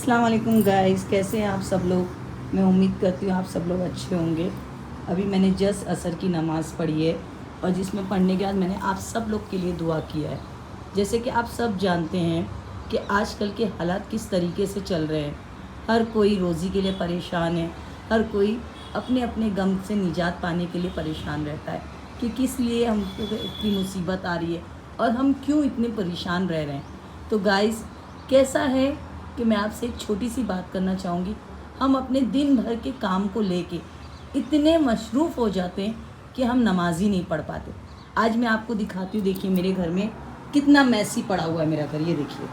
अस्सलाम वालेकुम गाइस, कैसे हैं आप सब लोग। मैं उम्मीद करती हूँ आप सब लोग अच्छे होंगे। अभी मैंने जस्ट असर की नमाज़ पढ़ी है और जिसमें पढ़ने के बाद मैंने आप सब लोग के लिए दुआ किया है। जैसे कि आप सब जानते हैं कि आजकल के हालात किस तरीके से चल रहे हैं। हर कोई रोज़ी के लिए परेशान है, हर कोई अपने अपने गम से निजात पाने के लिए परेशान रहता है कि किस लिए हमको इतनी मुसीबत आ रही है और हम क्यों इतने परेशान रह रहे हैं। तो गाइस, कैसा है कि मैं आपसे एक छोटी सी बात करना चाहूँगी। हम अपने दिन भर के काम को लेके इतने मशरूफ़ हो जाते हैं कि हम नमाज ही नहीं पढ़ पाते। आज मैं आपको दिखाती हूँ, देखिए मेरे घर में कितना मैसी पड़ा हुआ है मेरा घर। ये देखिए,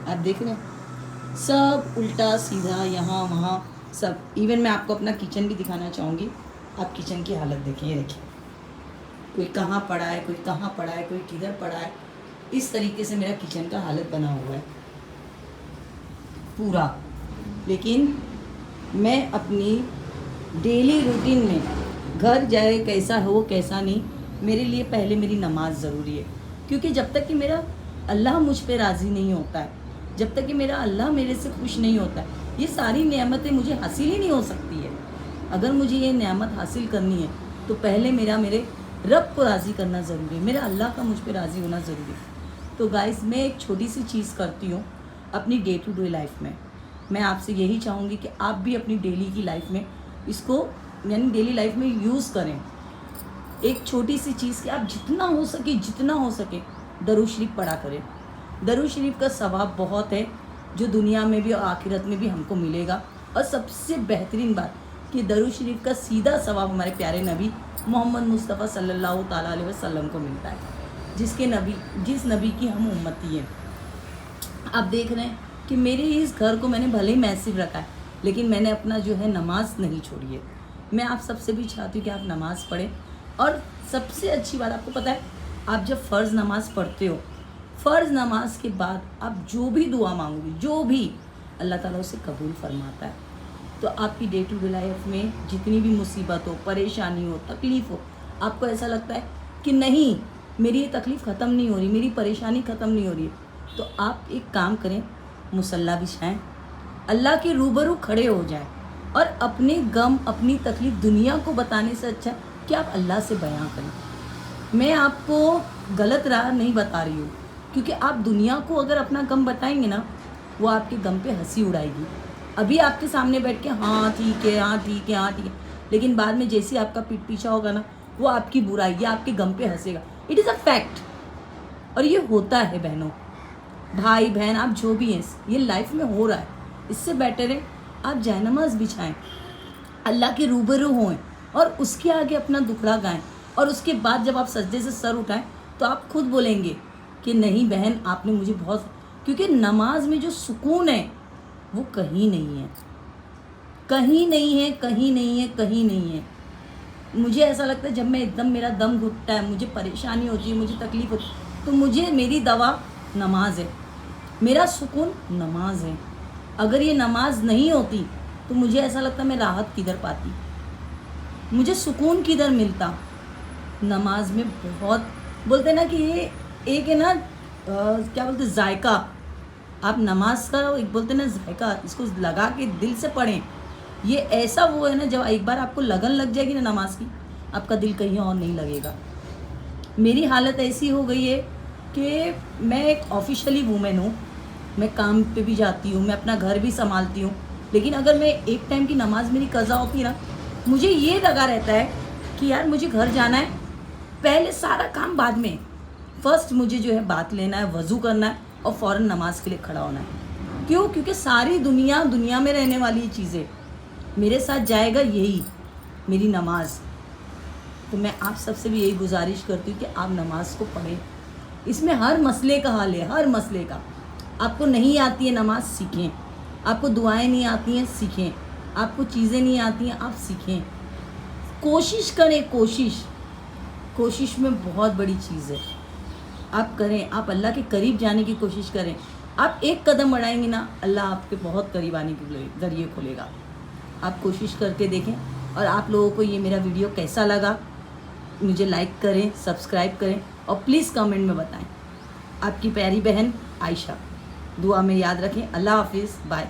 आप देख रहे हैं, सब उल्टा सीधा यहाँ वहाँ सब। इवन मैं आपको अपना किचन भी दिखाना चाहूँगी। आप किचन की हालत देखिए, ये देखिए, कोई कहाँ पड़ा है, कोई कहाँ पड़ा है, कोई किधर पड़ा है। इस तरीके से मेरा किचन का हालत बना हुआ है पूरा। लेकिन मैं अपनी डेली रूटीन में, घर जाए कैसा हो कैसा नहीं, मेरे लिए पहले मेरी नमाज ज़रूरी है। क्योंकि जब तक कि मेरा अल्लाह मुझ पे राज़ी नहीं होता है, जब तक कि मेरा अल्लाह मेरे से खुश नहीं होता है, ये सारी नेमतें मुझे हासिल ही नहीं हो सकती है। अगर मुझे ये नेमत हासिल करनी है तो पहले मेरे रब को राज़ी करना ज़रूरी है, मेरा अल्लाह का मुझ पे राज़ी होना ज़रूरी है। तो गाइस, मैं एक छोटी सी चीज़ करती हूँ अपनी डे टू डे लाइफ में। मैं आपसे यही चाहूँगी कि आप भी अपनी डेली की लाइफ में इसको, यानी डेली लाइफ में यूज़ करें। एक छोटी सी चीज़ कि आप जितना हो सके दरूद शरीफ पढ़ा करें। दरूद शरीफ का सवाब बहुत है जो दुनिया में भी और आखिरत में भी हमको मिलेगा। और सबसे बेहतरीन बात कि दरूद शरीफ का सीधा सवाब हमारे प्यारे नबी मोहम्मद मुस्तफ़ा सल्लल्लाहु ताला अलैहि वसल्लम को मिलता है, जिस नबी की हम उम्मती हैं। आप देख रहे हैं कि मेरे इस घर को मैंने भले ही मैसिव रखा है, लेकिन मैंने अपना जो है नमाज नहीं छोड़ी है। मैं आप सबसे भी चाहती हूँ कि आप नमाज़ पढ़ें। और सबसे अच्छी बात आपको पता है, आप जब फ़र्ज़ नमाज़ पढ़ते हो, फ़र्ज़ नमाज के बाद आप जो भी दुआ मांगोगे, जो भी, अल्लाह ताला उसे कबूल फरमाता है। तो आपकी डे टू डे लाइफ में जितनी भी मुसीबत हो, परेशानी हो, तकलीफ़ हो, आपको ऐसा लगता है कि नहीं, मेरी ये तकलीफ़ ख़त्म नहीं हो रही, मेरी परेशानी ख़त्म नहीं हो रही है, तो आप एक काम करें, मुसल्ला बिछाएं, अल्लाह के रूबरू खड़े हो जाएं और अपने गम, अपनी तकलीफ़ दुनिया को बताने से अच्छा कि आप अल्लाह से बयां करें। मैं आपको गलत राह नहीं बता रही हूँ, क्योंकि आप दुनिया को अगर अपना गम बताएंगे ना, वो आपके गम पे हंसी उड़ाएगी। अभी आपके सामने बैठ के हाँ ठीक है, हाँ ठीक है, हाँ ठीक है, लेकिन बाद में जैसे आपका पीठ पीछा होगा ना, वो आपकी बुराई या आपके गम पे हंसेगा। It is a fact. और ये होता है बहनों, भाई बहन, आप जो भी हैं, ये लाइफ में हो रहा है। इससे बेटर है आप जयनमाज बिछाएं, अल्लाह के रूबरू हों और उसके आगे अपना दुखड़ा गाएं। और उसके बाद जब आप सजदे से सर उठाएं तो आप खुद बोलेंगे कि नहीं बहन, आपने मुझे बहुत, क्योंकि नमाज में जो सुकून है वो कहीं नहीं है, कहीं नहीं है, कहीं नहीं है, कहीं नहीं है। मुझे ऐसा लगता है जब मैं एकदम, मेरा दम घुटता है, मुझे परेशानी होती है, मुझे तकलीफ़ होती है, तो मुझे, मेरी दवा नमाज है, मेरा सुकून नमाज है। अगर ये नमाज नहीं होती तो मुझे ऐसा लगता मैं राहत किधर पाती, मुझे सुकून किधर मिलता। नमाज में बहुत बोलते ना कि ये एक है ना, क्या बोलते, जायका। आप नमाज का एक बोलते ना जायका, इसको लगा के दिल से पढ़ें। ये ऐसा वो है ना, जब एक बार आपको लगन लग जाएगी ना नमाज की, आपका दिल कहीं और नहीं लगेगा। मेरी हालत ऐसी हो गई है कि मैं एक ऑफिशियली वूमेन हूँ, मैं काम पे भी जाती हूँ, मैं अपना घर भी संभालती हूँ, लेकिन अगर मैं एक टाइम की नमाज मेरी कज़ा होती है ना, मुझे ये लगा रहता है कि यार मुझे घर जाना है, पहले सारा काम बाद में, फ़र्स्ट मुझे जो है बात लेना है, वज़ू करना है और फ़ौरन नमाज के लिए खड़ा होना है। क्यों? क्योंकि सारी दुनिया में रहने वाली चीज़ें मेरे साथ जाएगा, यही मेरी नमाज। तो मैं आप सबसे भी यही गुजारिश करती हूँ कि आप नमाज को पढ़ें। इसमें हर मसले का हल है, हर मसले का। आपको नहीं आती है नमाज, सीखें। आपको दुआएं नहीं आती हैं, सीखें। आपको चीज़ें नहीं आती हैं, आप सीखें। कोशिश करें, कोशिश में बहुत बड़ी चीज़ है। आप करें, आप अल्लाह के करीब जाने की कोशिश करें। आप एक कदम बढ़ाएंगे ना, अल्लाह आपके बहुत करीब आने के ज़रिए खोलेगा। आप कोशिश करके देखें। और आप लोगों को ये मेरा वीडियो कैसा लगा, मुझे लाइक करें, सब्सक्राइब करें और प्लीज़ कमेंट में बताएं। आपकी प्यारी बहन आयशा। दुआ में याद रखें। अल्लाह हाफिज़, बाय।